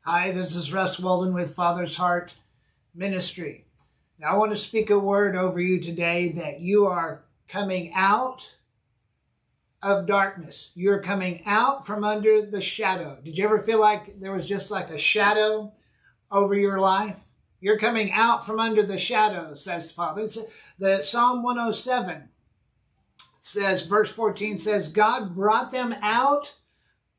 Hi, this is Russ Walden with Father's Heart Ministry. Now, I want to speak a word over you today that you are coming out of darkness. You're coming out from under the shadow. Did you ever feel like there was just like a shadow over your life? You're coming out from under the shadow, says Father. The Psalm 107 says, verse 14 says, God brought them out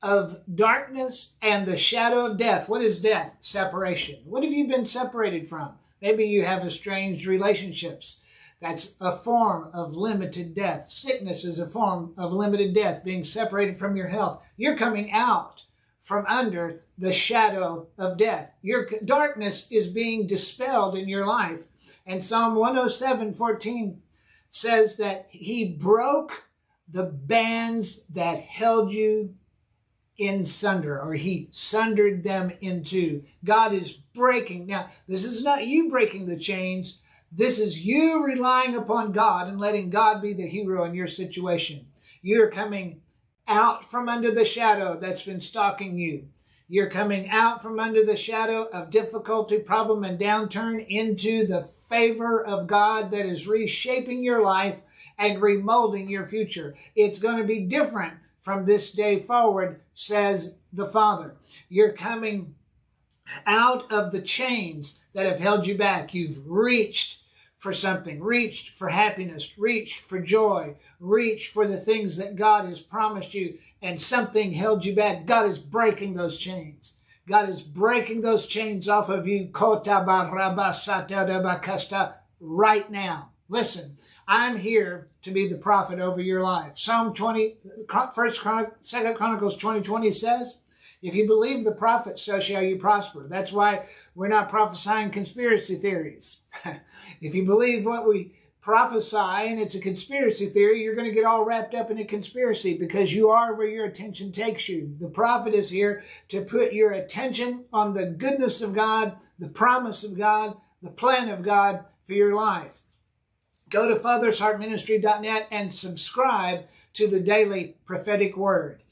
of darkness and the shadow of death. What is death? Separation. What have you been separated from? Maybe you have estranged relationships. That's a form of limited death. Sickness is a form of limited death, being separated from your health. You're coming out from under the shadow of death. Your darkness is being dispelled in your life. And Psalm 107:14 says that he broke the bands that held you in sunder, or he sundered them in two. God is breaking. Now, this is not you breaking the chains. This is you relying upon God and letting God be the hero in your situation. You're coming out from under the shadow that's been stalking you. You're coming out from under the shadow of difficulty, problem, and downturn into the favor of God that is reshaping your life and remolding your future. It's going to be different from this day forward, says the Father. You're coming out of the chains that have held you back. You've reached for something, reached for happiness, reached for joy, reached for the things that God has promised you, and something held you back. God is breaking those chains. God is breaking those chains off of you right now. Listen, I'm here to be the prophet over your life. Psalm 20, 2 Chronicles 20:20 says, if you believe the prophet, so shall you prosper. That's why we're not prophesying conspiracy theories. If you believe what we prophesy and it's a conspiracy theory, you're going to get all wrapped up in a conspiracy because you are where your attention takes you. The prophet is here to put your attention on the goodness of God, the promise of God, the plan of God for your life. Go to fathersheartministry.net and subscribe to the daily prophetic word.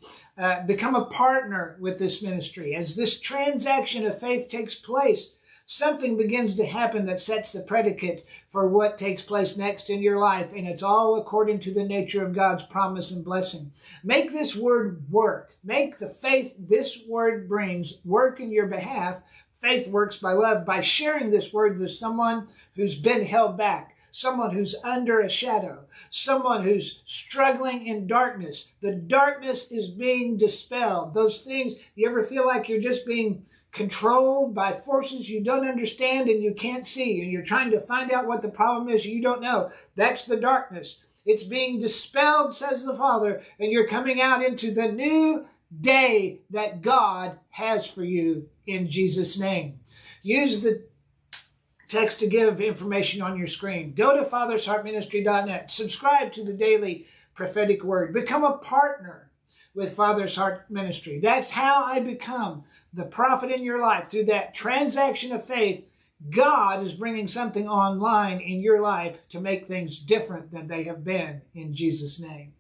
Become a partner with this ministry. As this transaction of faith takes place, something begins to happen that sets the predicate for what takes place next in your life, and it's all according to the nature of God's promise and blessing. Make this word work. Make the faith this word brings work in your behalf. Faith works by love, by sharing this word with someone who's been held back, someone who's under a shadow, someone who's struggling in darkness. The darkness is being dispelled. Those things, you ever feel like you're just being controlled by forces you don't understand and you can't see, and you're trying to find out what the problem is you don't know? That's the darkness. It's being dispelled, says the Father, and you're coming out into the new day that God has for you in Jesus' name. Use the text to give information on your screen. Go to fathersheartministry.net. Subscribe to the daily prophetic word. Become a partner with Father's Heart Ministry. That's how I become the prophet in your life. Through that transaction of faith, God is bringing something online in your life to make things different than they have been in Jesus' name.